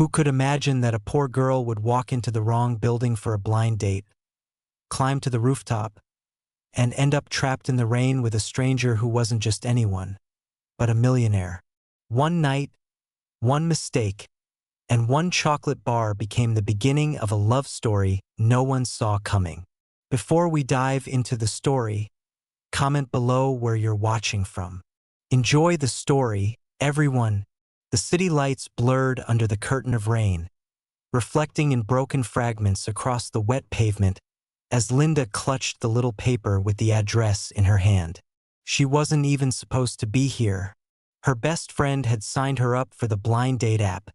Who could imagine that a poor girl would walk into the wrong building for a blind date, climb to the rooftop, and end up trapped in the rain with a stranger who wasn't just anyone, but a millionaire? One night, one mistake, and one chocolate bar became the beginning of a love story no one saw coming. Before we dive into the story, comment below where you're watching from. Enjoy the story, everyone. The city lights blurred under the curtain of rain, reflecting in broken fragments across the wet pavement as Linda clutched the little paper with the address in her hand. She wasn't even supposed to be here. Her best friend had signed her up for the blind date app,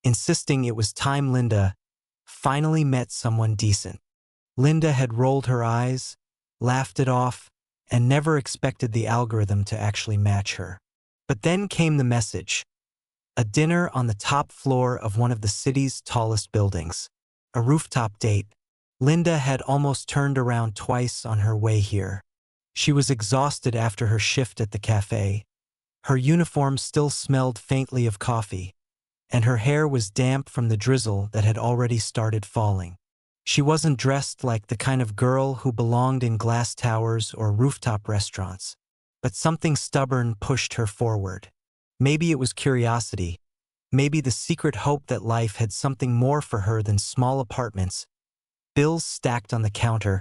insisting it was time Linda finally met someone decent. Linda had rolled her eyes, laughed it off, and never expected the algorithm to actually match her. But then came the message. A dinner on the top floor of one of the city's tallest buildings. A rooftop date. Linda had almost turned around twice on her way here. She was exhausted after her shift at the cafe. Her uniform still smelled faintly of coffee, and her hair was damp from the drizzle that had already started falling. She wasn't dressed like the kind of girl who belonged in glass towers or rooftop restaurants, but something stubborn pushed her forward. Maybe it was curiosity, maybe the secret hope that life had something more for her than small apartments, bills stacked on the counter,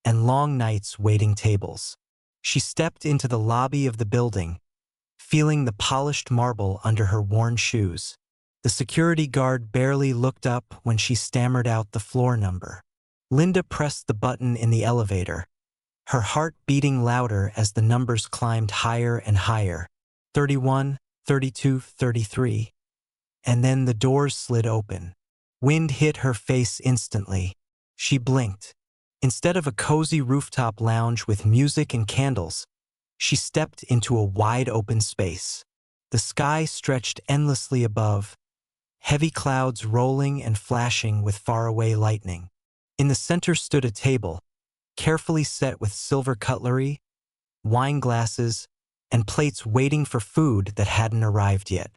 and long nights waiting tables. She stepped into the lobby of the building, feeling the polished marble under her worn shoes. The security guard barely looked up when she stammered out the floor number. Linda pressed the button in the elevator, her heart beating louder as the numbers climbed higher and higher. 31, 32, 33. And then the doors slid open. Wind hit her face instantly. She blinked. Instead of a cozy rooftop lounge with music and candles, she stepped into a wide-open space. The sky stretched endlessly above, heavy clouds rolling and flashing with faraway lightning. In the center stood a table, carefully set with silver cutlery, wine glasses, and plates waiting for food that hadn't arrived yet.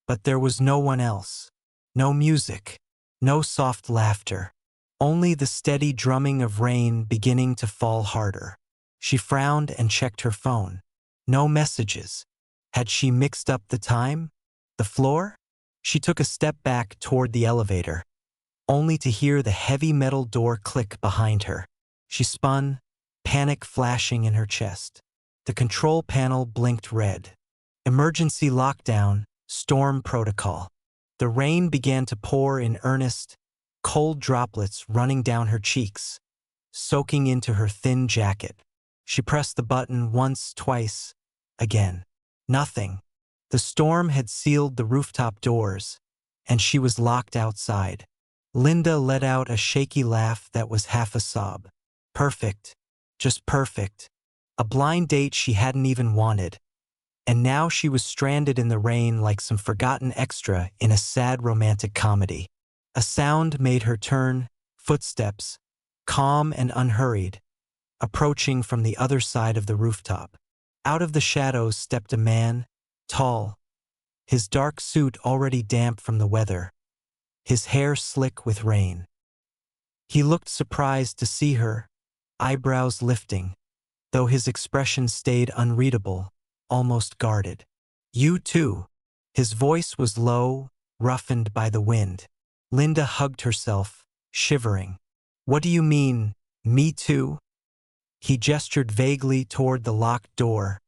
But there was no one else. No music, no soft laughter, only the steady drumming of rain beginning to fall harder. She frowned and checked her phone. No messages. Had she mixed up the time? The floor? She took a step back toward the elevator, only to hear the heavy metal door click behind her. She spun, panic flashing in her chest. The control panel blinked red. Emergency lockdown, storm protocol. The rain began to pour in earnest, cold droplets running down her cheeks, soaking into her thin jacket. She pressed the button once, twice, again. Nothing. The storm had sealed the rooftop doors, and she was locked outside. Linda let out a shaky laugh that was half a sob. Perfect. Just perfect. A blind date she hadn't even wanted. And now she was stranded in the rain like some forgotten extra in a sad romantic comedy. A sound made her turn, footsteps, calm and unhurried, approaching from the other side of the rooftop. Out of the shadows stepped a man, tall, his dark suit already damp from the weather, his hair slick with rain. He looked surprised to see her, eyebrows lifting, though his expression stayed unreadable, almost guarded. "You too." His voice was low, roughened by the wind. Linda hugged herself, shivering. "What do you mean, me too?" He gestured vaguely toward the locked door,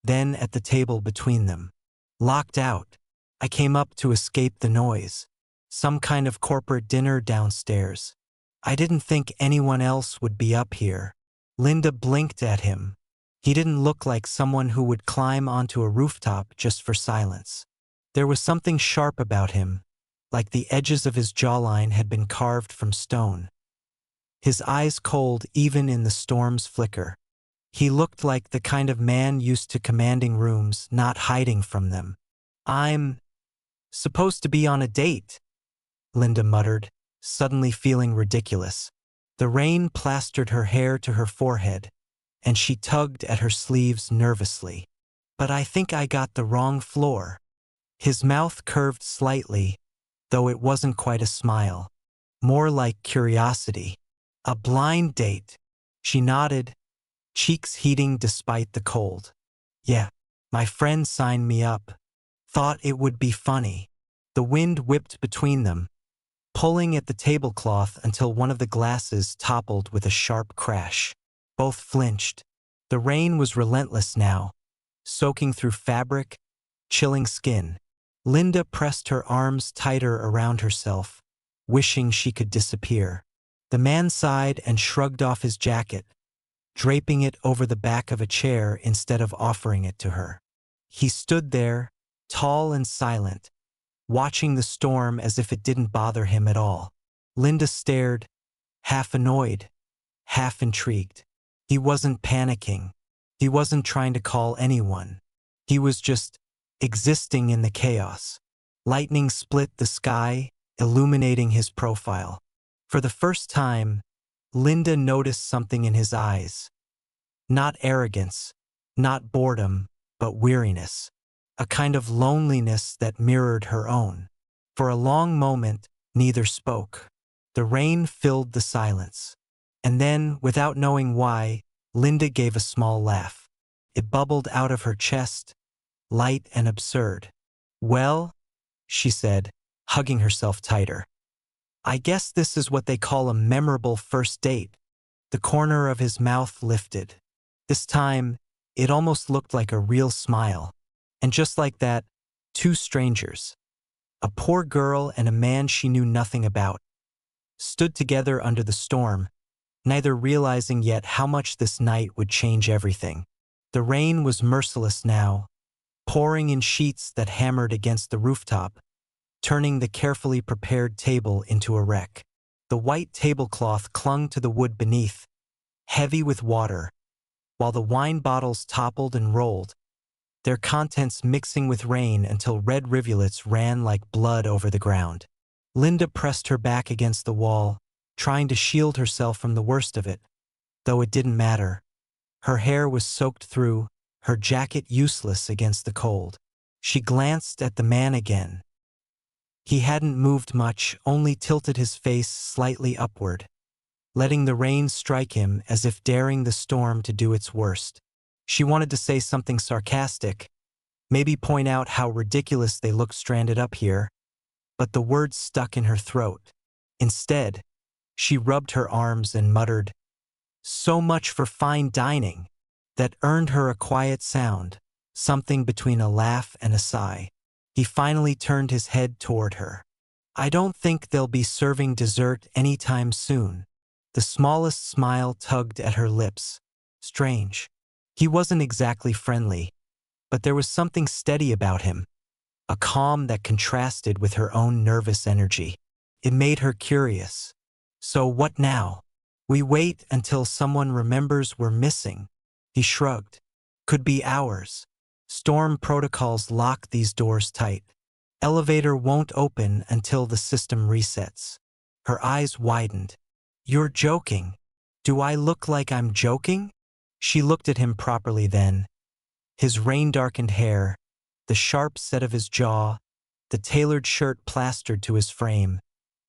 then at the table between them. "Locked out. I came up to escape the noise. Some kind of corporate dinner downstairs. I didn't think anyone else would be up here." Linda blinked at him. He didn't look like someone who would climb onto a rooftop just for silence. There was something sharp about him, like the edges of his jawline had been carved from stone. His eyes cold even in the storm's flicker. He looked like the kind of man used to commanding rooms, not hiding from them. "I'm supposed to be on a date," Linda muttered, suddenly feeling ridiculous. The rain plastered her hair to her forehead, and she tugged at her sleeves nervously. "But I think I got the wrong floor." His mouth curved slightly, though it wasn't quite a smile. More like curiosity. A blind date. She nodded, cheeks heating despite the cold. Yeah, my friend signed me up. Thought it would be funny. The wind whipped between them, pulling at the tablecloth until one of the glasses toppled with a sharp crash. Both flinched. The rain was relentless now, soaking through fabric, chilling skin. Linda pressed her arms tighter around herself, wishing she could disappear. The man sighed and shrugged off his jacket, draping it over the back of a chair instead of offering it to her. He stood there, tall and silent, watching the storm as if it didn't bother him at all. Linda stared, half annoyed, half intrigued. He wasn't panicking. He wasn't trying to call anyone. He was just existing in the chaos. Lightning split the sky, illuminating his profile. For the first time, Linda noticed something in his eyes. Not arrogance, not boredom, but weariness. A kind of loneliness that mirrored her own. For a long moment, neither spoke. The rain filled the silence. And then, without knowing why, Linda gave a small laugh. It bubbled out of her chest, light and absurd. Well, she said, hugging herself tighter. I guess this is what they call a memorable first date. The corner of his mouth lifted. This time, it almost looked like a real smile. And just like that, two strangers, a poor girl and a man she knew nothing about, stood together under the storm, neither realizing yet how much this night would change everything. The rain was merciless now, pouring in sheets that hammered against the rooftop, turning the carefully prepared table into a wreck. The white tablecloth clung to the wood beneath, heavy with water, while the wine bottles toppled and rolled, their contents mixing with rain until red rivulets ran like blood over the ground. Linda pressed her back against the wall, trying to shield herself from the worst of it, though it didn't matter. Her hair was soaked through, her jacket useless against the cold. She glanced at the man again. He hadn't moved much, only tilted his face slightly upward, letting the rain strike him as if daring the storm to do its worst. She wanted to say something sarcastic, maybe point out how ridiculous they looked stranded up here, but the words stuck in her throat. Instead, she rubbed her arms and muttered, "So much for fine dining," that earned her a quiet sound, something between a laugh and a sigh. He finally turned his head toward her. "I don't think they'll be serving dessert anytime soon." The smallest smile tugged at her lips. Strange. He wasn't exactly friendly, but there was something steady about him, a calm that contrasted with her own nervous energy. It made her curious. So what now? We wait until someone remembers we're missing. He shrugged. Could be hours. Storm protocols lock these doors tight. Elevator won't open until the system resets. Her eyes widened. You're joking. Do I look like I'm joking? She looked at him properly then. His rain-darkened hair, the sharp set of his jaw, the tailored shirt plastered to his frame,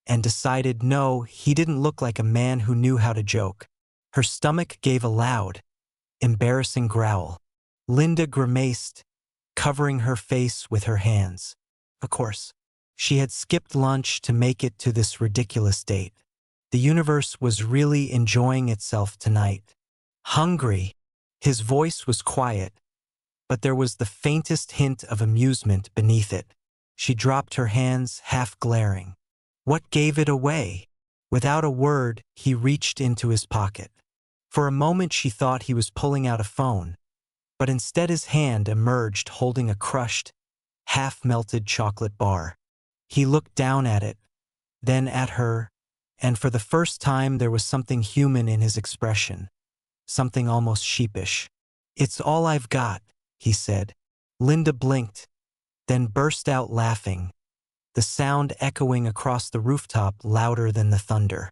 and decided no, he didn't look like a man who knew how to joke. Her stomach gave a loud, embarrassing growl. Linda grimaced, covering her face with her hands. Of course, she had skipped lunch to make it to this ridiculous date. The universe was really enjoying itself tonight. Hungry. His voice was quiet, but there was the faintest hint of amusement beneath it. She dropped her hands, half glaring. What gave it away? Without a word, he reached into his pocket. For a moment she thought he was pulling out a phone, but instead his hand emerged holding a crushed, half-melted chocolate bar. He looked down at it, then at her, and for the first time there was something human in his expression, something almost sheepish. It's all I've got, he said. Linda blinked, then burst out laughing, the sound echoing across the rooftop louder than the thunder.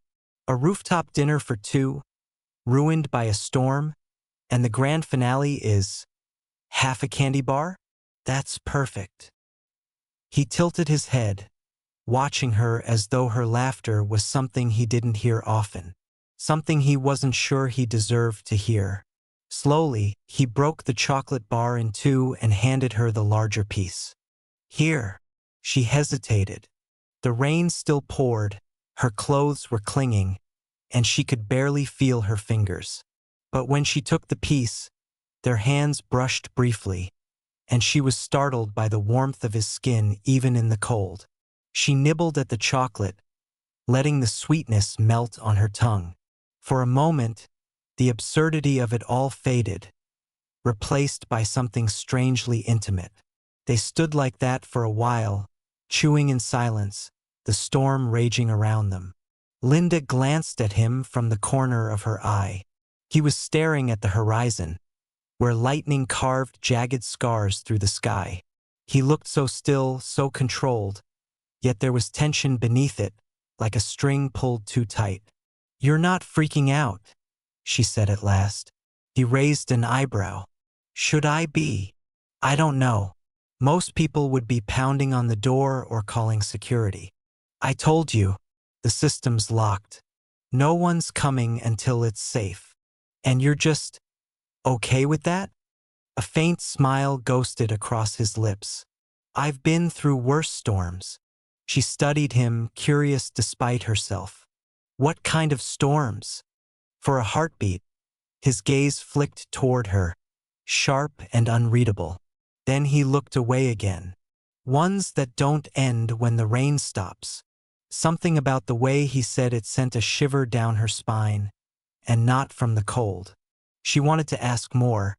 A rooftop dinner for two, ruined by a storm, and the grand finale is half a candy bar? That's perfect. He tilted his head, watching her as though her laughter was something he didn't hear often, something he wasn't sure he deserved to hear. Slowly, he broke the chocolate bar in two and handed her the larger piece. Here. She hesitated. The rain still poured, her clothes were clinging, and she could barely feel her fingers. But when she took the piece, their hands brushed briefly, and she was startled by the warmth of his skin even in the cold. She nibbled at the chocolate, letting the sweetness melt on her tongue. For a moment, the absurdity of it all faded, replaced by something strangely intimate. They stood like that for a while, chewing in silence, the storm raging around them. Linda glanced at him from the corner of her eye. He was staring at the horizon, where lightning carved jagged scars through the sky. He looked so still, so controlled, yet there was tension beneath it, like a string pulled too tight. "You're not freaking out," she said at last. He raised an eyebrow. "Should I be? I don't know. Most people would be pounding on the door or calling security. I told you, the system's locked. No one's coming until it's safe. And you're just okay with that?" A faint smile ghosted across his lips. "I've been through worse storms." She studied him, curious despite herself. "What kind of storms?" For a heartbeat, his gaze flicked toward her, sharp and unreadable. Then he looked away again. "Ones that don't end when the rain stops." Something about the way he said it sent a shiver down her spine, and not from the cold. She wanted to ask more,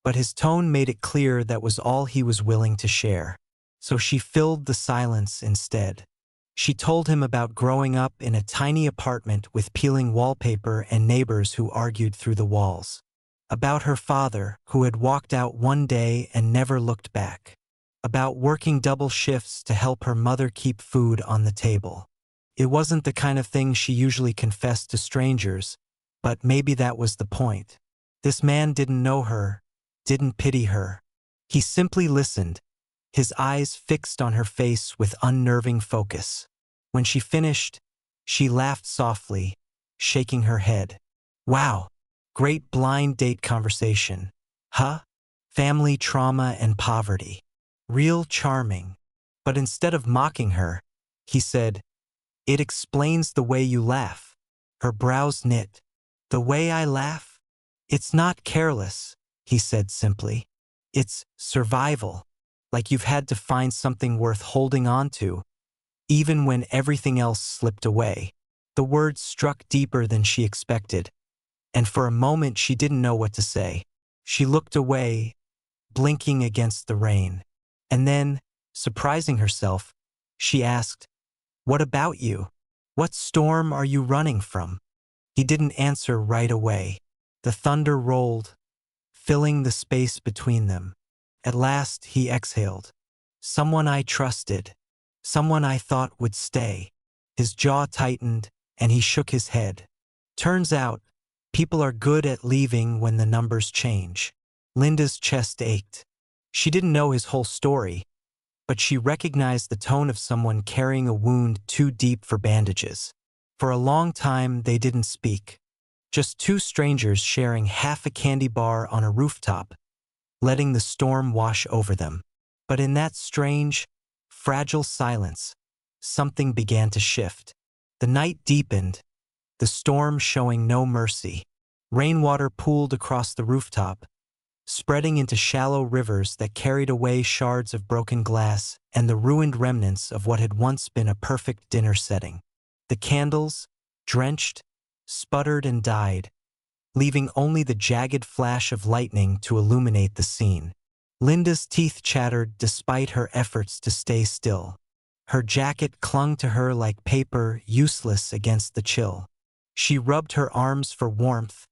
but his tone made it clear that was all he was willing to share. So she filled the silence instead. She told him about growing up in a tiny apartment with peeling wallpaper and neighbors who argued through the walls. About her father, who had walked out one day and never looked back. About working double shifts to help her mother keep food on the table. It wasn't the kind of thing she usually confessed to strangers, but maybe that was the point. This man didn't know her, didn't pity her. He simply listened, his eyes fixed on her face with unnerving focus. When she finished, she laughed softly, shaking her head. "Wow, great blind date conversation. Huh? Family trauma and poverty. Real charming." But instead of mocking her, he said, "It explains the way you laugh." Her brows knit. "The way I laugh? It's not careless," he said simply. "It's survival. Like you've had to find something worth holding on to, even when everything else slipped away." The words struck deeper than she expected, and for a moment she didn't know what to say. She looked away, blinking against the rain. And then, surprising herself, she asked, "What about you? What storm are you running from?" He didn't answer right away. The thunder rolled, filling the space between them. At last he exhaled. "Someone I trusted. Someone I thought would stay." His jaw tightened, and he shook his head. "Turns out, people are good at leaving when the numbers change." Linda's chest ached. She didn't know his whole story, but she recognized the tone of someone carrying a wound too deep for bandages. For a long time, they didn't speak. Just two strangers sharing half a candy bar on a rooftop, letting the storm wash over them. But in that strange, fragile silence, something began to shift. The night deepened, the storm showing no mercy. Rainwater pooled across the rooftop, spreading into shallow rivers that carried away shards of broken glass and the ruined remnants of what had once been a perfect dinner setting. The candles, drenched, sputtered and died, leaving only the jagged flash of lightning to illuminate the scene. Linda's teeth chattered despite her efforts to stay still. Her jacket clung to her like paper, useless against the chill. She rubbed her arms for warmth,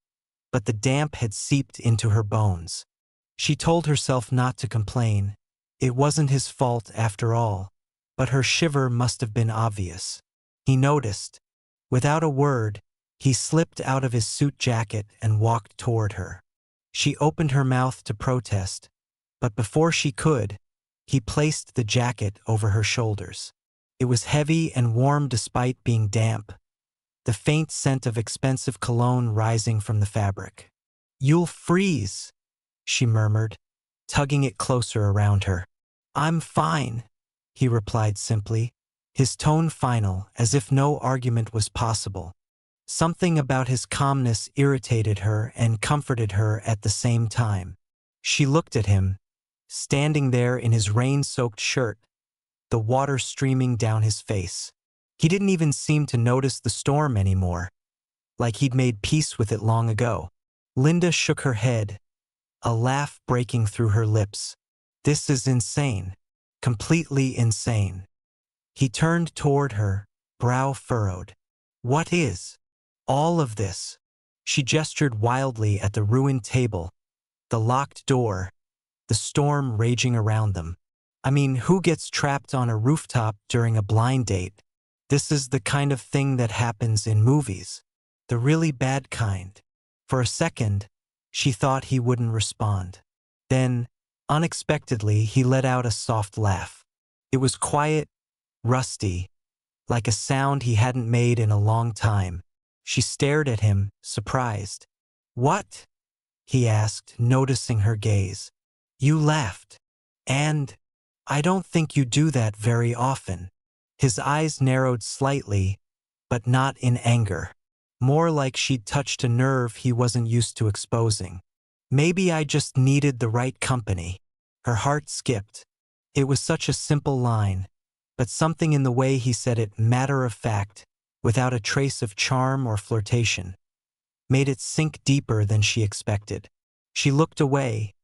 but the damp had seeped into her bones. She told herself not to complain. It wasn't his fault after all, but her shiver must have been obvious. He noticed. Without a word, he slipped out of his suit jacket and walked toward her. She opened her mouth to protest, but before she could, he placed the jacket over her shoulders. It was heavy and warm despite being damp, the faint scent of expensive cologne rising from the fabric. "You'll freeze," she murmured, tugging it closer around her. "I'm fine," he replied simply, his tone final, as if no argument was possible. Something about his calmness irritated her and comforted her at the same time. She looked at him, standing there in his rain-soaked shirt, the water streaming down his face. He didn't even seem to notice the storm anymore, like he'd made peace with it long ago. Linda shook her head, a laugh breaking through her lips. "This is insane. Completely insane." He turned toward her, brow furrowed. "What is all of this?" She gestured wildly at the ruined table, the locked door, the storm raging around them. "I mean, who gets trapped on a rooftop during a blind date? This is the kind of thing that happens in movies. The really bad kind." For a second, she thought he wouldn't respond. Then, unexpectedly, he let out a soft laugh. It was quiet, rusty, like a sound he hadn't made in a long time. She stared at him, surprised. "What?" he asked, noticing her gaze. "You laughed. And I don't think you do that very often." His eyes narrowed slightly, but not in anger. More like she'd touched a nerve he wasn't used to exposing. "Maybe I just needed the right company." Her heart skipped. It was such a simple line, but something in the way he said it, matter of fact, without a trace of charm or flirtation, made it sink deeper than she expected. She looked away,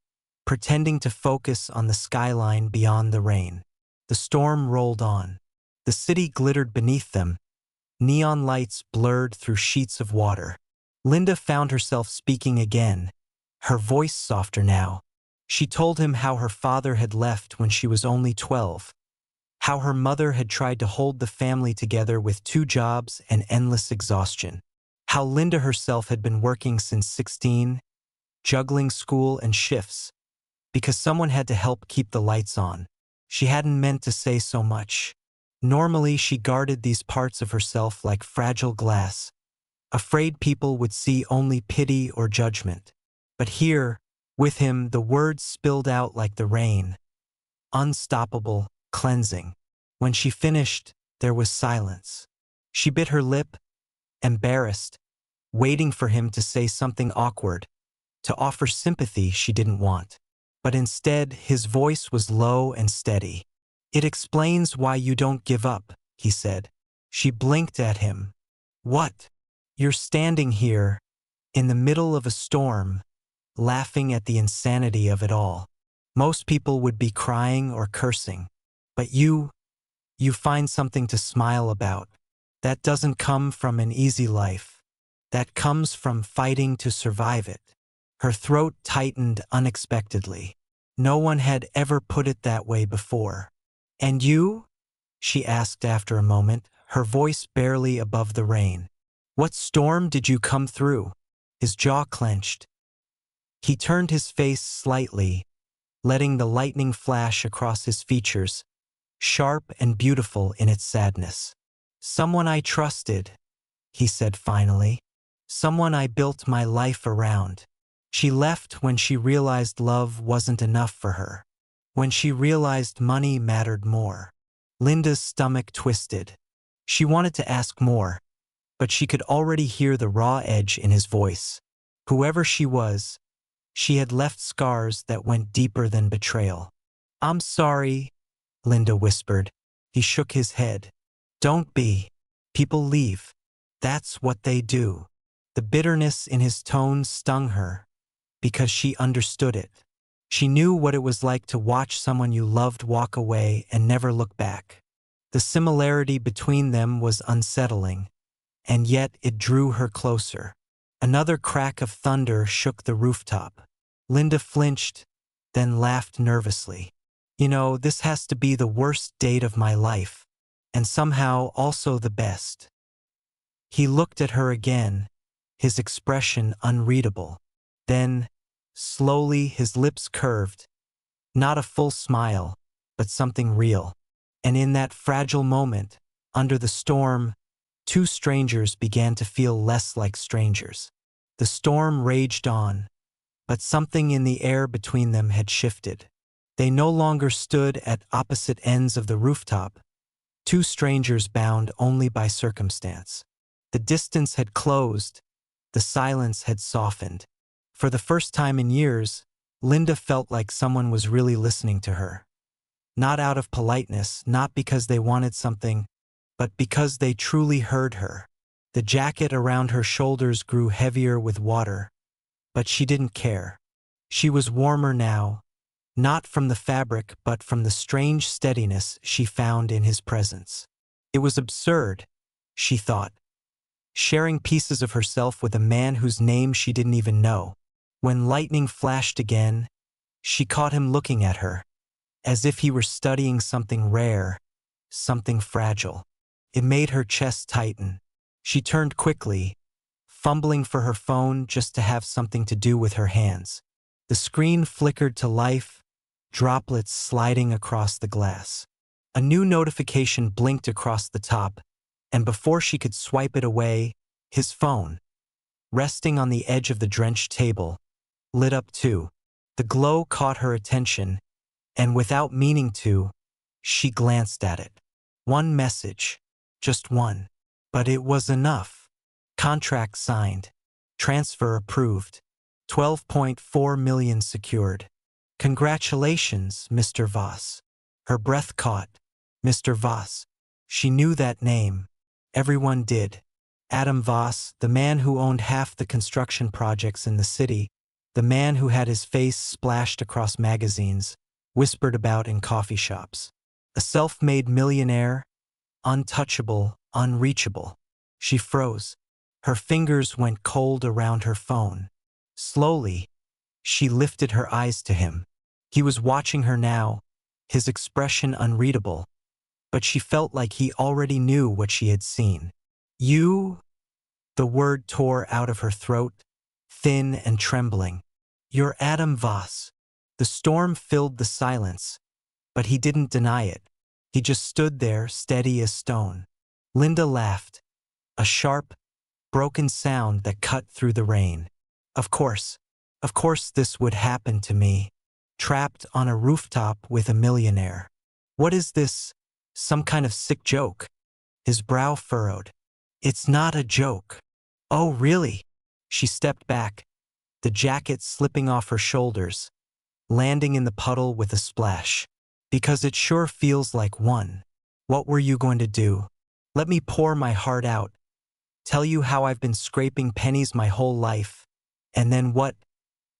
pretending to focus on the skyline beyond the rain. The storm rolled on. The city glittered beneath them, neon lights blurred through sheets of water. Linda found herself speaking again, her voice softer now. She told him how her father had left when she was only 12, how her mother had tried to hold the family together with 2 jobs and endless exhaustion, how Linda herself had been working since 16, juggling school and shifts, because someone had to help keep the lights on. She hadn't meant to say so much. Normally, she guarded these parts of herself like fragile glass, afraid people would see only pity or judgment. But here, with him, the words spilled out like the rain, unstoppable, cleansing. When she finished, there was silence. She bit her lip, embarrassed, waiting for him to say something awkward, to offer sympathy she didn't want. But instead, his voice was low and steady. "It explains why you don't give up," he said. She blinked at him. "What?" "You're standing here, in the middle of a storm, laughing at the insanity of it all. Most people would be crying or cursing. But you find something to smile about. That doesn't come from an easy life. That comes from fighting to survive it." Her throat tightened unexpectedly. No one had ever put it that way before. "And you?" she asked after a moment, her voice barely above the rain. "What storm did you come through?" His jaw clenched. He turned his face slightly, letting the lightning flash across his features, sharp and beautiful in its sadness. "Someone I trusted," he said finally. "Someone I built my life around. She left when she realized love wasn't enough for her. When she realized money mattered more." Linda's stomach twisted. She wanted to ask more, but she could already hear the raw edge in his voice. Whoever she was, she had left scars that went deeper than betrayal. "I'm sorry," Linda whispered. He shook his head. "Don't be. People leave. That's what they do." The bitterness in his tone stung her, because she understood it. She knew what it was like to watch someone you loved walk away and never look back. The similarity between them was unsettling, and yet it drew her closer. Another crack of thunder shook the rooftop. Linda flinched, then laughed nervously. "You know, this has to be the worst date of my life, and somehow also the best." He looked at her again, his expression unreadable. Then, slowly, his lips curved. Not a full smile, but something real. And in that fragile moment, under the storm, two strangers began to feel less like strangers. The storm raged on, but something in the air between them had shifted. They no longer stood at opposite ends of the rooftop, two strangers bound only by circumstance. The distance had closed, the silence had softened. For the first time in years, Linda felt like someone was really listening to her. Not out of politeness, not because they wanted something, but because they truly heard her. The jacket around her shoulders grew heavier with water, but she didn't care. She was warmer now, not from the fabric but from the strange steadiness she found in his presence. It was absurd, she thought, sharing pieces of herself with a man whose name she didn't even know. When lightning flashed again, she caught him looking at her, as if he were studying something rare, something fragile. It made her chest tighten. She turned quickly, fumbling for her phone just to have something to do with her hands. The screen flickered to life, droplets sliding across the glass. A new notification blinked across the top, and before she could swipe it away, his phone, resting on the edge of the drenched table, lit up too. The glow caught her attention, and without meaning to, she glanced at it. One message, just one. But it was enough. Contract signed. Transfer approved. 12.4 million secured. Congratulations, Mr. Voss. Her breath caught. Mr. Voss. She knew that name. Everyone did. Adam Voss, the man who owned half the construction projects in the city, the man who had his face splashed across magazines, whispered about in coffee shops. A self-made millionaire, untouchable, unreachable. She froze. Her fingers went cold around her phone. Slowly, she lifted her eyes to him. He was watching her now, his expression unreadable, but she felt like he already knew what she had seen. You? The word tore out of her throat, thin and trembling. You're Adam Voss. The storm filled the silence, but he didn't deny it. He just stood there, steady as stone. Linda laughed, a sharp, broken sound that cut through the rain. Of course this would happen to me, trapped on a rooftop with a millionaire. What is this? Some kind of sick joke? His brow furrowed. It's not a joke. Oh, really? She stepped back, the jacket slipping off her shoulders, landing in the puddle with a splash. Because it sure feels like one. What were you going to do? Let me pour my heart out, tell you how I've been scraping pennies my whole life, and then what?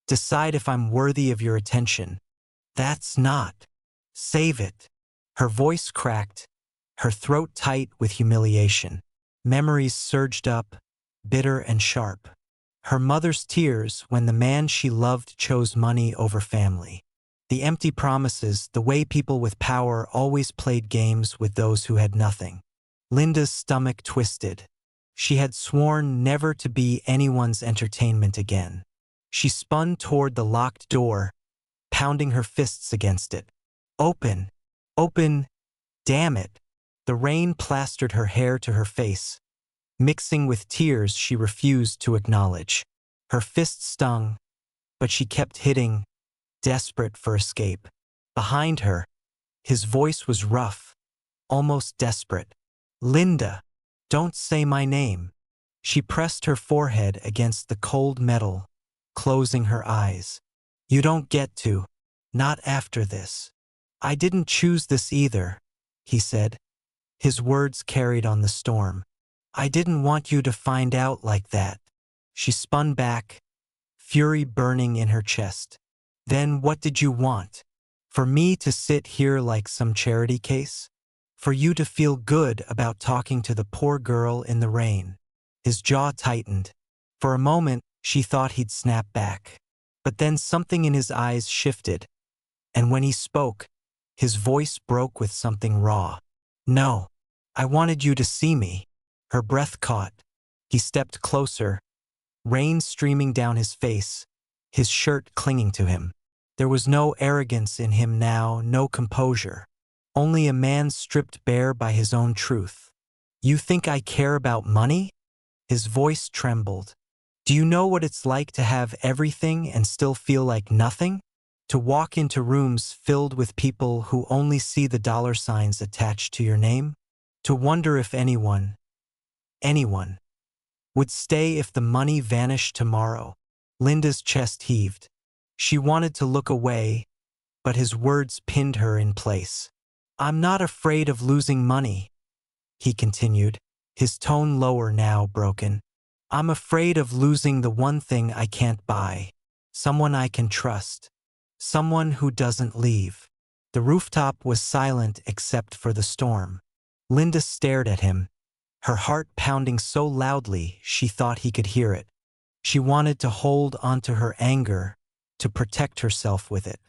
Decide if I'm worthy of your attention. That's not. Save it. Her voice cracked, her throat tight with humiliation. Memories surged up, bitter and sharp. Her mother's tears when the man she loved chose money over family. The empty promises, the way people with power always played games with those who had nothing. Linda's stomach twisted. She had sworn never to be anyone's entertainment again. She spun toward the locked door, pounding her fists against it. Open! Open! Damn it! The rain plastered her hair to her face, mixing with tears she refused to acknowledge. Her fists stung, but she kept hitting, desperate for escape. Behind her, his voice was rough, almost desperate. Linda, don't say my name. She pressed her forehead against the cold metal, closing her eyes. You don't get to. Not after this. I didn't choose this either, he said. His words carried on the storm. I didn't want you to find out like that. She spun back, fury burning in her chest. Then what did you want? For me to sit here like some charity case? For you to feel good about talking to the poor girl in the rain? His jaw tightened. For a moment, she thought he'd snap back. But then something in his eyes shifted, and when he spoke, his voice broke with something raw. No, I wanted you to see me. Her breath caught. He stepped closer, rain streaming down his face, his shirt clinging to him. There was no arrogance in him now, no composure. only a man stripped bare by his own truth. You think I care about money? His voice trembled. Do you know what it's like to have everything and still feel like nothing? To walk into rooms filled with people who only see the dollar signs attached to your name? To wonder if anyone would stay if the money vanished tomorrow? Linda's chest heaved. She wanted to look away, but his words pinned her in place. I'm not afraid of losing money, he continued, his tone lower now, broken. I'm afraid of losing the one thing I can't buy. Someone I can trust. Someone who doesn't leave. The rooftop was silent except for the storm. Linda stared at him, her heart pounding so loudly she thought he could hear it. She wanted to hold onto her anger, to protect herself with it.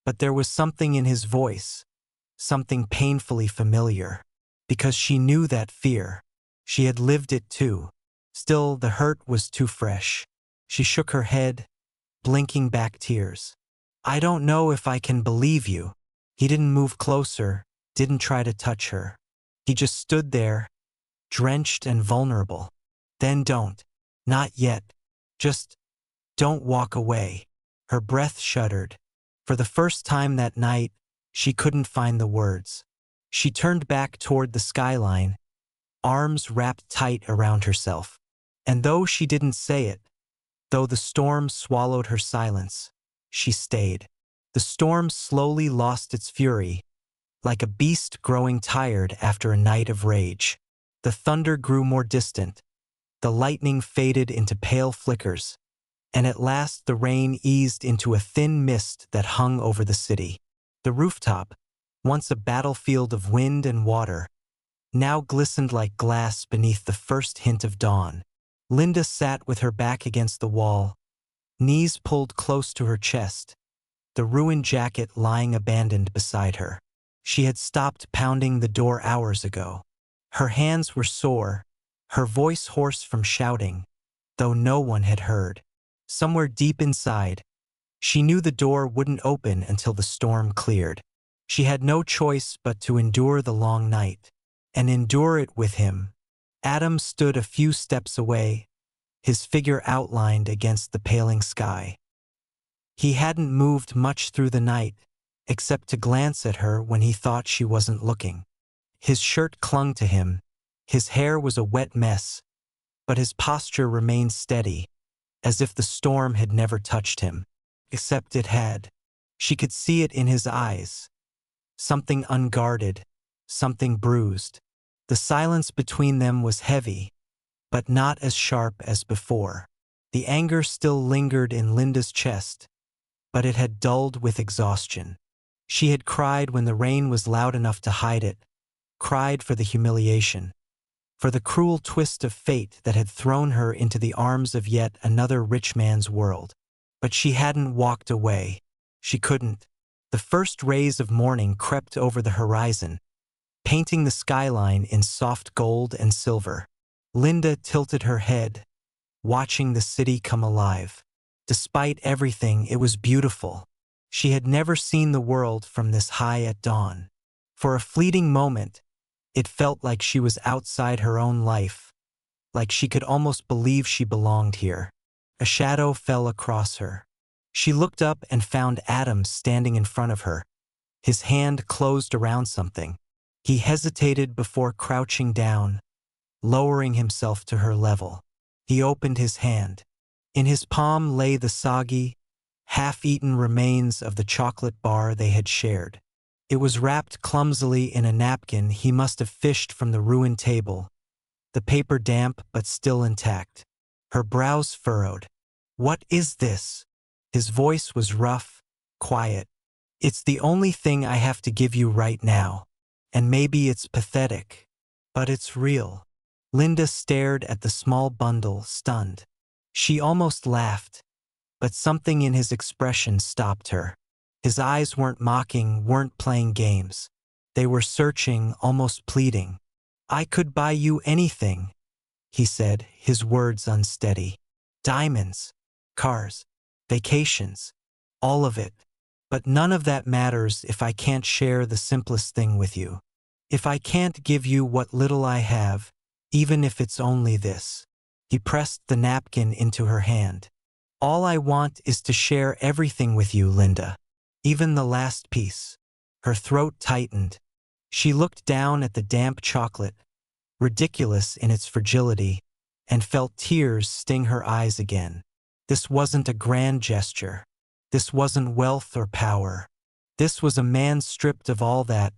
But there was something in his voice, something painfully familiar, because she knew that fear. She had lived it too. Still, the hurt was too fresh. She shook her head, blinking back tears. I don't know if I can believe you. He didn't move closer, didn't try to touch her. He just stood there, drenched and vulnerable. Then don't. Not yet. Just don't walk away. Her breath shuddered. For the first time that night, she couldn't find the words. She turned back toward the skyline, arms wrapped tight around herself. And though she didn't say it, though the storm swallowed her silence, she stayed. The storm slowly lost its fury, like a beast growing tired after a night of rage. The thunder grew more distant, the lightning faded into pale flickers, and at last the rain eased into a thin mist that hung over the city. The rooftop, once a battlefield of wind and water, now glistened like glass beneath the first hint of dawn. Linda sat with her back against the wall, knees pulled close to her chest, the ruined jacket lying abandoned beside her. She had stopped pounding the door hours ago. Her hands were sore, her voice hoarse from shouting, though no one had heard. Somewhere deep inside, she knew the door wouldn't open until the storm cleared. She had no choice but to endure the long night, and endure it with him. Adam stood a few steps away, his figure outlined against the paling sky. He hadn't moved much through the night, except to glance at her when he thought she wasn't looking. His shirt clung to him, his hair was a wet mess, but his posture remained steady, as if the storm had never touched him. Except it had. She could see it in his eyes. Something unguarded, something bruised. The silence between them was heavy, but not as sharp as before. The anger still lingered in Linda's chest, but it had dulled with exhaustion. She had cried when the rain was loud enough to hide it, cried for the humiliation, for the cruel twist of fate that had thrown her into the arms of yet another rich man's world. But she hadn't walked away. She couldn't. The first rays of morning crept over the horizon, painting the skyline in soft gold and silver. Linda tilted her head, watching the city come alive. Despite everything, it was beautiful. She had never seen the world from this high at dawn. For a fleeting moment, it felt like she was outside her own life, like she could almost believe she belonged here. A shadow fell across her. She looked up and found Adam standing in front of her, his hand closed around something. He hesitated before crouching down, lowering himself to her level. He opened his hand. In his palm lay the soggy, half-eaten remains of the chocolate bar they had shared. It was wrapped clumsily in a napkin he must have fished from the ruined table, the paper damp but still intact. Her brows furrowed. What is this? His voice was rough, quiet. It's the only thing I have to give you right now. And maybe it's pathetic, but it's real. Linda stared at the small bundle, stunned. She almost laughed, but something in his expression stopped her. His eyes weren't mocking, weren't playing games. They were searching, almost pleading. I could buy you anything, he said, his words unsteady. Diamonds, cars, vacations, all of it. But none of that matters if I can't share the simplest thing with you. If I can't give you what little I have, even if it's only this." He pressed the napkin into her hand. "All I want is to share everything with you, Linda. Even the last piece." Her throat tightened. She looked down at the damp chocolate, ridiculous in its fragility, and felt tears sting her eyes again. This wasn't a grand gesture. This wasn't wealth or power. This was a man stripped of all that,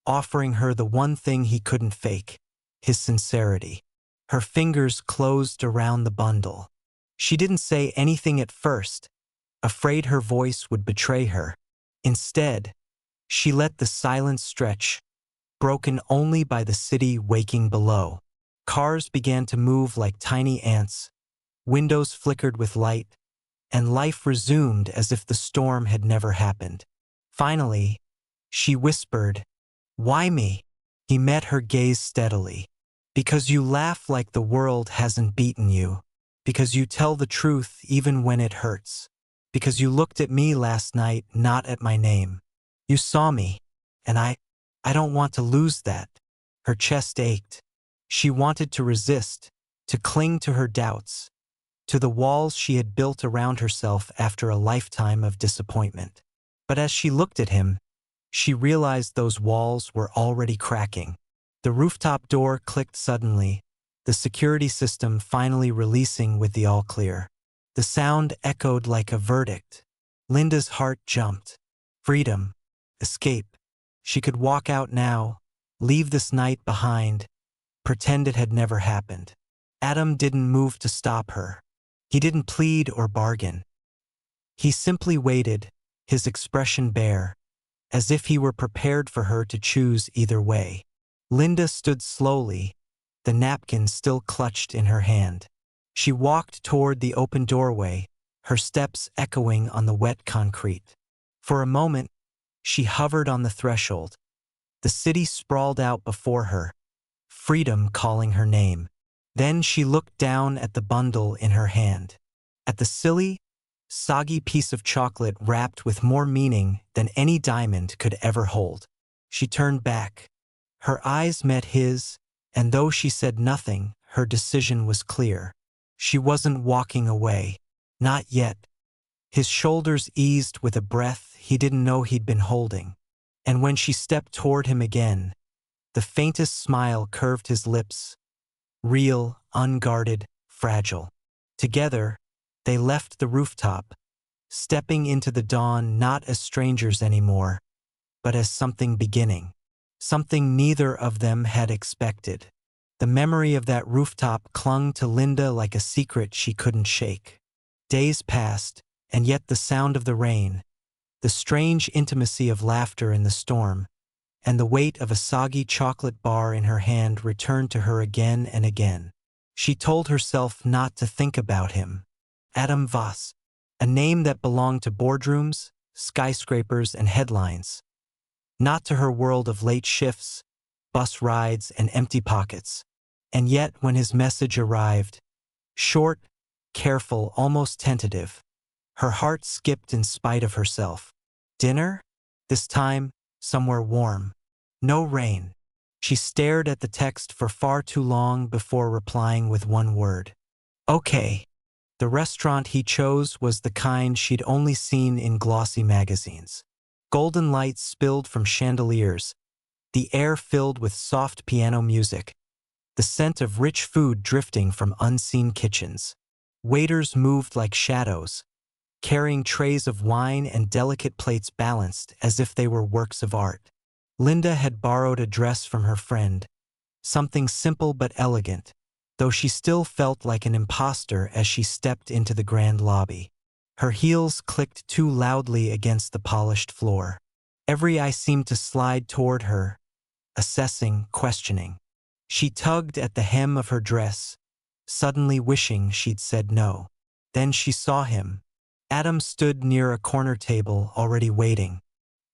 offering her the one thing he couldn't fake, his sincerity. Her fingers closed around the bundle. She didn't say anything at first, afraid her voice would betray her. Instead, she let the silence stretch, broken only by the city waking below. Cars began to move like tiny ants, windows flickered with light, and life resumed as if the storm had never happened. Finally, she whispered, "Why me?" He met her gaze steadily. "Because you laugh like the world hasn't beaten you. Because you tell the truth even when it hurts. Because you looked at me last night, not at my name. You saw me, and I don't want to lose that." Her chest ached. She wanted to resist, to cling to her doubts, to the walls she had built around herself after a lifetime of disappointment. But as she looked at him, she realized those walls were already cracking. The rooftop door clicked suddenly, the security system finally releasing with the all-clear. The sound echoed like a verdict. Linda's heart jumped. Freedom. Escape. She could walk out now, leave this night behind, pretend it had never happened. Adam didn't move to stop her. He didn't plead or bargain. He simply waited, his expression bare, as if he were prepared for her to choose either way. Linda stood slowly, the napkin still clutched in her hand. She walked toward the open doorway, her steps echoing on the wet concrete. For a moment, she hovered on the threshold. The city sprawled out before her, freedom calling her name. Then she looked down at the bundle in her hand, at the silly, soggy piece of chocolate wrapped with more meaning than any diamond could ever hold. She turned back. Her eyes met his, and though she said nothing, her decision was clear. She wasn't walking away. Not yet. His shoulders eased with a breath he didn't know he'd been holding. And when she stepped toward him again, the faintest smile curved his lips. Real, unguarded, fragile. Together, they left the rooftop, stepping into the dawn not as strangers anymore, but as something beginning. Something neither of them had expected. The memory of that rooftop clung to Linda like a secret she couldn't shake. Days passed, and yet the sound of the rain, the strange intimacy of laughter in the storm, and the weight of a soggy chocolate bar in her hand returned to her again and again. She told herself not to think about him. Adam Voss, a name that belonged to boardrooms, skyscrapers, and headlines. Not to her world of late shifts, bus rides, and empty pockets. And yet, when his message arrived, short, careful, almost tentative, her heart skipped in spite of herself. Dinner? This time, somewhere warm. No rain. She stared at the text for far too long before replying with one word. Okay. The restaurant he chose was the kind she'd only seen in glossy magazines. Golden lights spilled from chandeliers, the air filled with soft piano music, the scent of rich food drifting from unseen kitchens. Waiters moved like shadows, carrying trays of wine and delicate plates balanced as if they were works of art. Linda had borrowed a dress from her friend, something simple but elegant, though she still felt like an imposter as she stepped into the grand lobby. Her heels clicked too loudly against the polished floor. Every eye seemed to slide toward her, assessing, questioning. She tugged at the hem of her dress, suddenly wishing she'd said no. Then she saw him. Adam stood near a corner table, already waiting.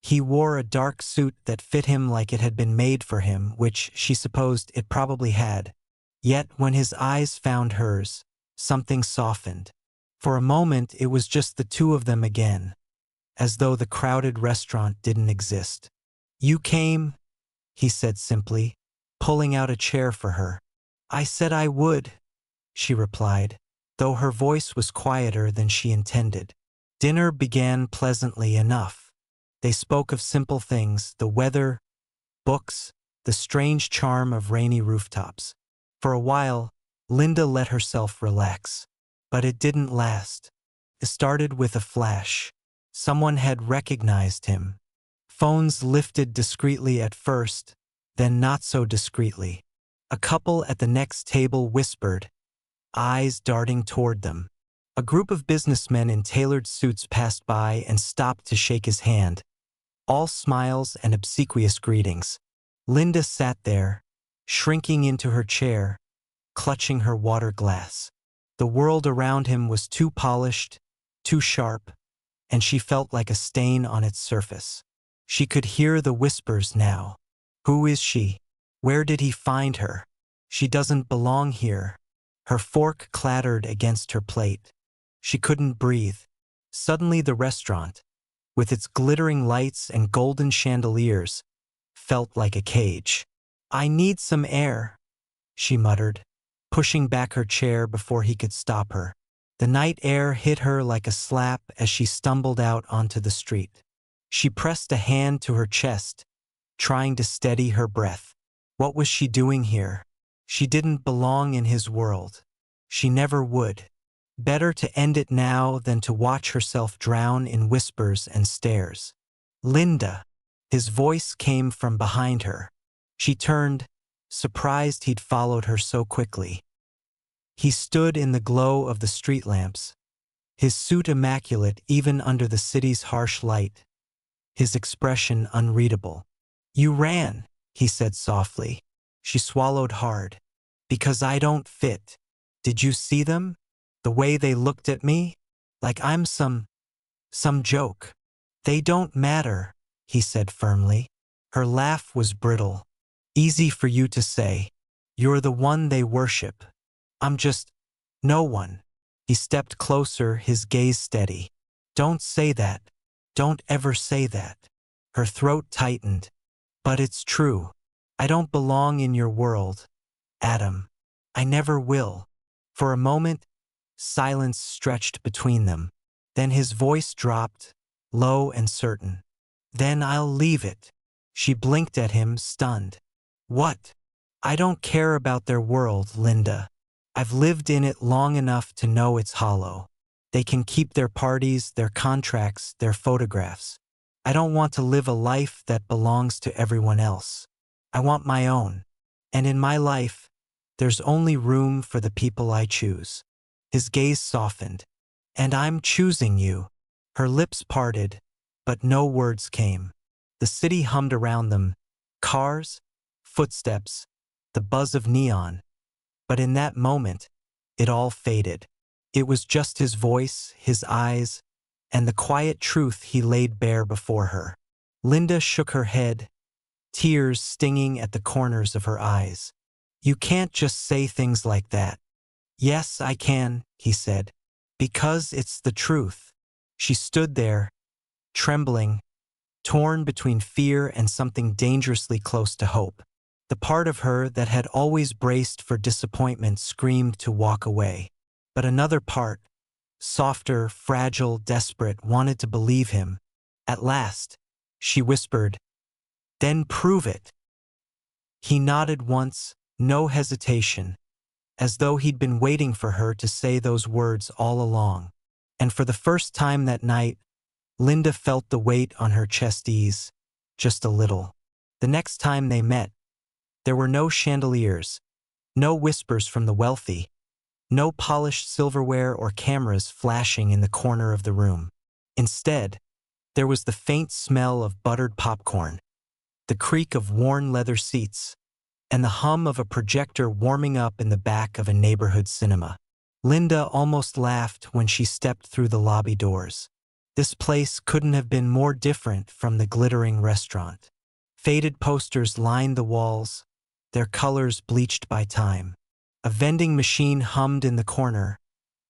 He wore a dark suit that fit him like it had been made for him, which she supposed it probably had. Yet when his eyes found hers, something softened. For a moment it was just the two of them again. as though the crowded restaurant didn't exist. "You came," he said simply, pulling out a chair for her. "I said I would," she replied, though her voice was quieter than she intended. Dinner began pleasantly enough. They spoke of simple things, the weather, books, the strange charm of rainy rooftops. For a while, Linda let herself relax. But it didn't last. It started with a flash. Someone had recognized him. Phones lifted discreetly at first, then not so discreetly. A couple at the next table whispered, eyes darting toward them. A group of businessmen in tailored suits passed by and stopped to shake his hand. All smiles and obsequious greetings. Linda sat there, shrinking into her chair, clutching her water glass. The world around him was too polished, too sharp, and she felt like a stain on its surface. She could hear the whispers now. Who is she? Where did he find her? She doesn't belong here. Her fork clattered against her plate. She couldn't breathe. Suddenly the restaurant, with its glittering lights and golden chandeliers, felt like a cage. "I need some air," she muttered, pushing back her chair before he could stop her. The night air hit her like a slap as she stumbled out onto the street. She pressed a hand to her chest, trying to steady her breath. What was she doing here? She didn't belong in his world. She never would. Better to end it now than to watch herself drown in whispers and stares. "Linda!" His voice came from behind her. She turned, surprised he'd followed her so quickly. He stood in the glow of the street lamps, his suit immaculate even under the city's harsh light, his expression unreadable. "You ran," he said softly. She swallowed hard. "Because I don't fit. Did you see them? The way they looked at me? Like I'm some joke." "They don't matter," he said firmly. Her laugh was brittle. "Easy for you to say. You're the one they worship. I'm just no one." He stepped closer, his gaze steady. "Don't say that. Don't ever say that." Her throat tightened. "But it's true. I don't belong in your world, Adam. I never will." For a moment, silence stretched between them. Then his voice dropped, low and certain. "Then I'll leave it." She blinked at him, stunned. "What?" "I don't care about their world, Linda. I've lived in it long enough to know it's hollow. They can keep their parties, their contracts, their photographs. I don't want to live a life that belongs to everyone else. I want my own. And in my life, there's only room for the people I choose." His gaze softened. "And I'm choosing you." Her lips parted, but no words came. The city hummed around them. Cars, footsteps, the buzz of neon. But in that moment, it all faded. It was just his voice, his eyes, and the quiet truth he laid bare before her. Linda shook her head, tears stinging at the corners of her eyes. "You can't just say things like that." "Yes, I can," he said, "because it's the truth." She stood there, trembling, torn between fear and something dangerously close to hope. The part of her that had always braced for disappointment screamed to walk away. But another part, softer, fragile, desperate, wanted to believe him. At last, she whispered, "Then prove it." He nodded once, no hesitation, as though he'd been waiting for her to say those words all along. And for the first time that night, Linda felt the weight on her chest ease, just a little. The next time they met, there were no chandeliers, no whispers from the wealthy, no polished silverware or cameras flashing in the corner of the room. Instead, there was the faint smell of buttered popcorn, the creak of worn leather seats, and the hum of a projector warming up in the back of a neighborhood cinema. Linda almost laughed when she stepped through the lobby doors. This place couldn't have been more different from the glittering restaurant. Faded posters lined the walls, their colors bleached by time. A vending machine hummed in the corner,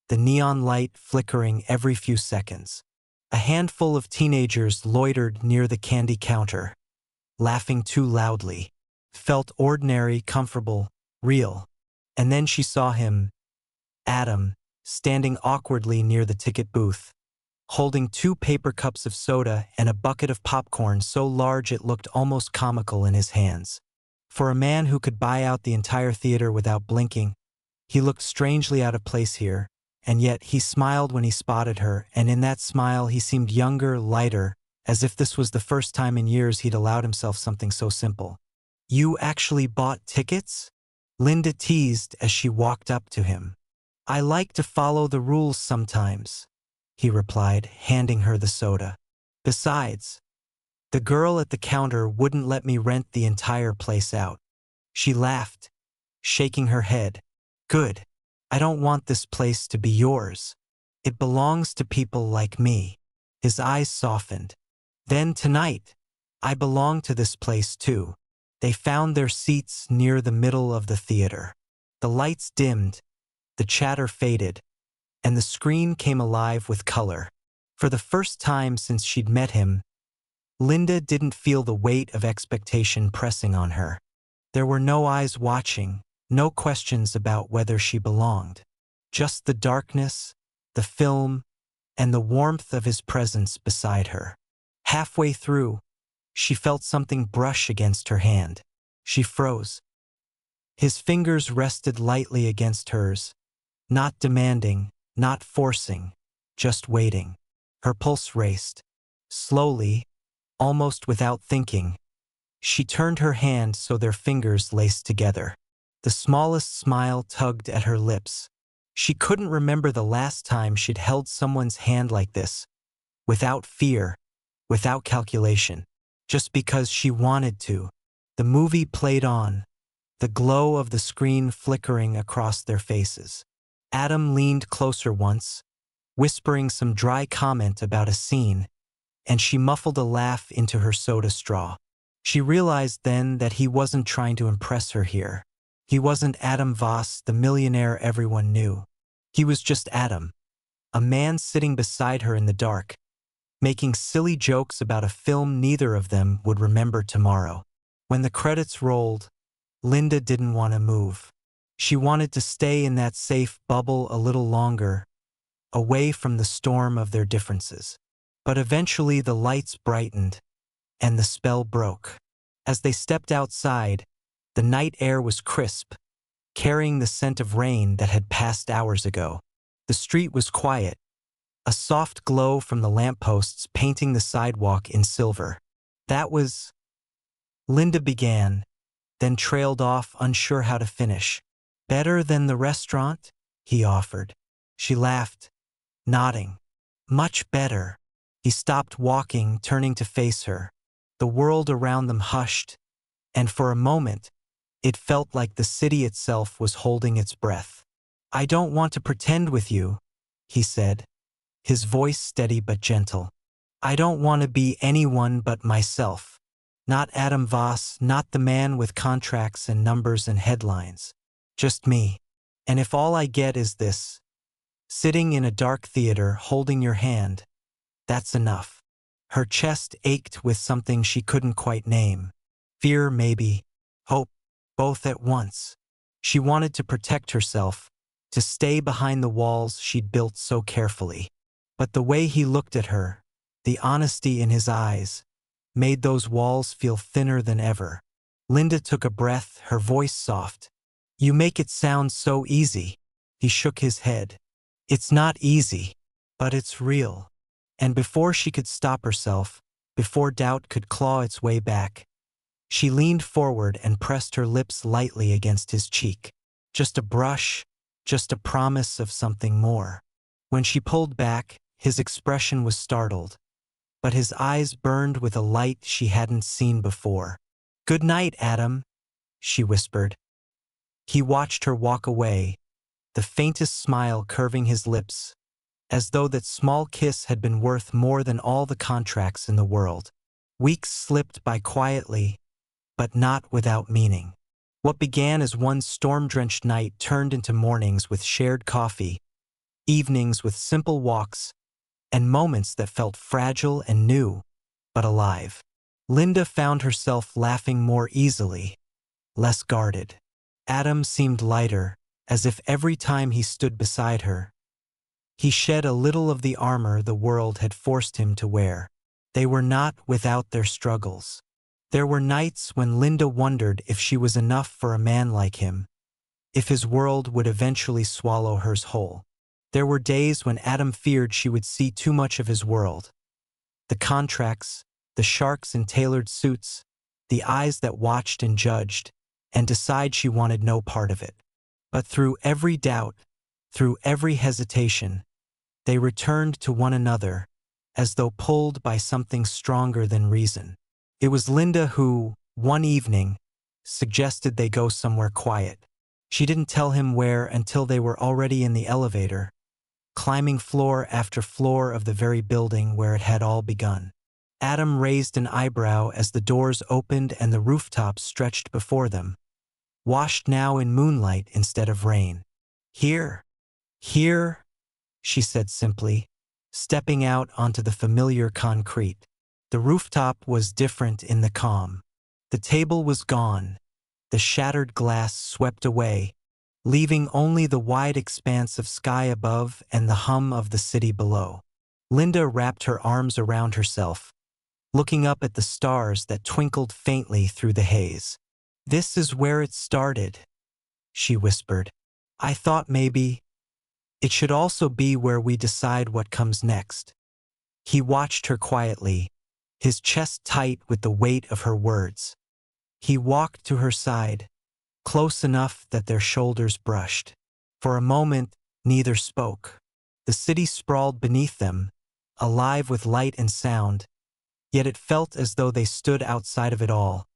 the neon light flickering every few seconds. A handful of teenagers loitered near the candy counter, laughing too loudly. Felt ordinary, comfortable, real. And then she saw him, Adam, standing awkwardly near the ticket booth, holding 2 paper cups of soda and a bucket of popcorn so large it looked almost comical in his hands. For a man who could buy out the entire theater without blinking, he looked strangely out of place here, and yet he smiled when he spotted her, and in that smile he seemed younger, lighter, as if this was the first time in years he'd allowed himself something so simple. "You actually bought tickets?" Linda teased as she walked up to him. "I like to follow the rules sometimes," he replied, handing her the soda. "Besides, the girl at the counter wouldn't let me rent the entire place out." She laughed, shaking her head. "Good. I don't want this place to be yours. It belongs to people like me." His eyes softened. "Then tonight, I belong to this place too." They found their seats near the middle of the theater. The lights dimmed, the chatter faded, and the screen came alive with color. For the first time since she'd met him, Linda didn't feel the weight of expectation pressing on her. There were no eyes watching, no questions about whether she belonged. Just the darkness, the film, and the warmth of his presence beside her. Halfway through, she felt something brush against her hand. She froze. His fingers rested lightly against hers, not demanding, not forcing, just waiting. Her pulse raced. Slowly, almost without thinking, she turned her hand so their fingers laced together. The smallest smile tugged at her lips. She couldn't remember the last time she'd held someone's hand like this, without fear, without calculation, just because she wanted to. The movie played on, the glow of the screen flickering across their faces. Adam leaned closer once, whispering some dry comment about a scene, and she muffled a laugh into her soda straw. She realized then that he wasn't trying to impress her here. He wasn't Adam Voss, the millionaire everyone knew. He was just Adam, a man sitting beside her in the dark, making silly jokes about a film neither of them would remember tomorrow. When the credits rolled, Linda didn't want to move. She wanted to stay in that safe bubble a little longer, away from the storm of their differences. But eventually the lights brightened, and the spell broke. As they stepped outside, the night air was crisp, carrying the scent of rain that had passed hours ago. The street was quiet, a soft glow from the lampposts painting the sidewalk in silver. "That was..." Linda began, then trailed off, unsure how to finish. "Better than the restaurant?" he offered. She laughed, nodding. "Much better." He stopped walking, turning to face her. The world around them hushed, and for a moment, it felt like the city itself was holding its breath. "I don't want to pretend with you," he said, his voice steady but gentle. "I don't want to be anyone but myself. Not Adam Voss, not the man with contracts and numbers and headlines. Just me. And if all I get is this, sitting in a dark theater holding your hand, that's enough." Her chest ached with something she couldn't quite name. Fear, maybe. Hope. Both at once. She wanted to protect herself, to stay behind the walls she'd built so carefully. But the way he looked at her, the honesty in his eyes, made those walls feel thinner than ever. Linda took a breath, her voice soft. "You make it sound so easy." He shook his head. "It's not easy, but it's real." And before she could stop herself, before doubt could claw its way back, she leaned forward and pressed her lips lightly against his cheek. Just a brush, just a promise of something more. When she pulled back, his expression was startled, but his eyes burned with a light she hadn't seen before. "Good night, Adam," she whispered. He watched her walk away, the faintest smile curving his lips, as though that small kiss had been worth more than all the contracts in the world. Weeks slipped by quietly, but not without meaning. What began as one storm-drenched night turned into mornings with shared coffee, evenings with simple walks, and moments that felt fragile and new, but alive. Linda found herself laughing more easily, less guarded. Adam seemed lighter, as if every time he stood beside her, he shed a little of the armor the world had forced him to wear. They were not without their struggles. There were nights when Linda wondered if she was enough for a man like him, if his world would eventually swallow hers whole. There were days when Adam feared she would see too much of his world. The contracts, the sharks in tailored suits, the eyes that watched and judged, and decide she wanted no part of it. But through every doubt, through every hesitation, they returned to one another, as though pulled by something stronger than reason. It was Linda who, one evening, suggested they go somewhere quiet. She didn't tell him where until they were already in the elevator, climbing floor after floor of the very building where it had all begun. Adam raised an eyebrow as the doors opened and the rooftop stretched before them, washed now in moonlight instead of rain. Here, she said simply, stepping out onto the familiar concrete. The rooftop was different in the calm. The table was gone, the shattered glass swept away, leaving only the wide expanse of sky above and the hum of the city below. Linda wrapped her arms around herself, looking up at the stars that twinkled faintly through the haze. "This is where it started," she whispered. "I thought maybe it should also be where we decide what comes next." He watched her quietly, his chest tight with the weight of her words. He walked to her side, close enough that their shoulders brushed. For a moment, neither spoke. The city sprawled beneath them, alive with light and sound, yet it felt as though they stood outside of it all,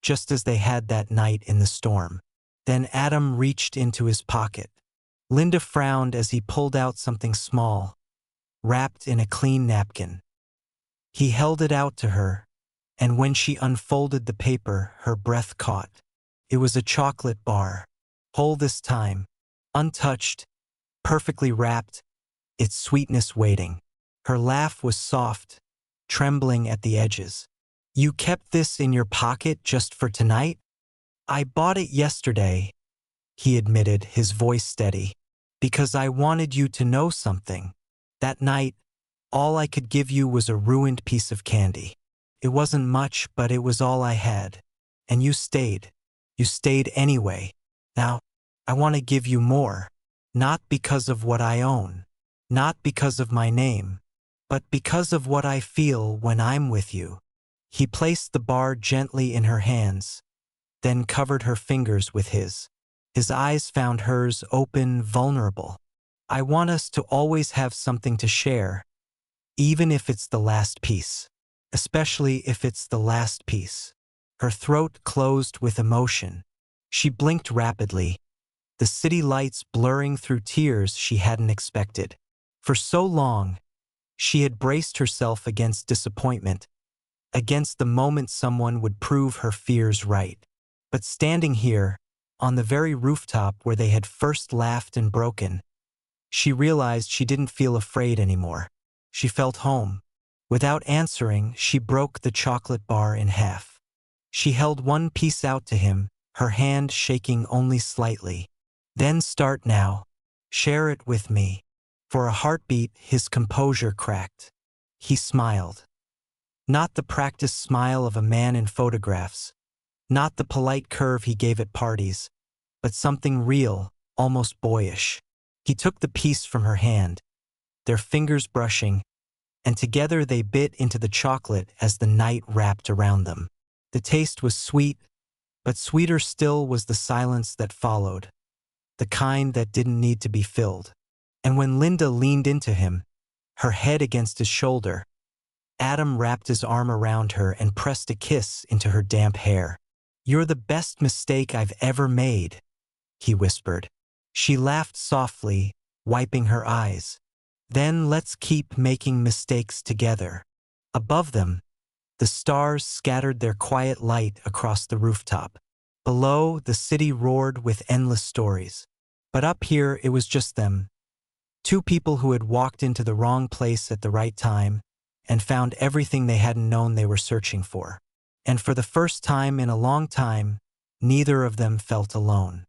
just as they had that night in the storm. Then Adam reached into his pocket. Linda frowned as he pulled out something small, wrapped in a clean napkin. He held it out to her, and when she unfolded the paper, her breath caught. It was a chocolate bar, whole this time, untouched, perfectly wrapped, its sweetness waiting. Her laugh was soft, trembling at the edges. "You kept this in your pocket just for tonight?" "I bought it yesterday," he admitted, his voice steady, "because I wanted you to know something. That night, all I could give you was a ruined piece of candy. It wasn't much, but it was all I had. And you stayed. You stayed anyway. Now, I want to give you more. Not because of what I own. Not because of my name. But because of what I feel when I'm with you." He placed the bar gently in her hands, then covered her fingers with his. His eyes found hers open, vulnerable. "I want us to always have something to share, even if it's the last piece. Especially if it's the last piece." Her throat closed with emotion. She blinked rapidly, the city lights blurring through tears she hadn't expected. For so long, she had braced herself against disappointment, against the moment someone would prove her fears right. But standing here, on the very rooftop where they had first laughed and broken, she realized she didn't feel afraid anymore. She felt home. Without answering, she broke the chocolate bar in half. She held one piece out to him, her hand shaking only slightly. "Then start now. Share it with me." For a heartbeat, his composure cracked. He smiled. Not the practiced smile of a man in photographs, not the polite curve he gave at parties, but something real, almost boyish. He took the piece from her hand, their fingers brushing, and together they bit into the chocolate as the night wrapped around them. The taste was sweet, but sweeter still was the silence that followed, the kind that didn't need to be filled. And when Linda leaned into him, her head against his shoulder, Adam wrapped his arm around her and pressed a kiss into her damp hair. "You're the best mistake I've ever made," he whispered. She laughed softly, wiping her eyes. "Then let's keep making mistakes together." Above them, the stars scattered their quiet light across the rooftop. Below, the city roared with endless stories. But up here, it was just them. Two people who had walked into the wrong place at the right time and found everything they hadn't known they were searching for. And for the first time in a long time, neither of them felt alone.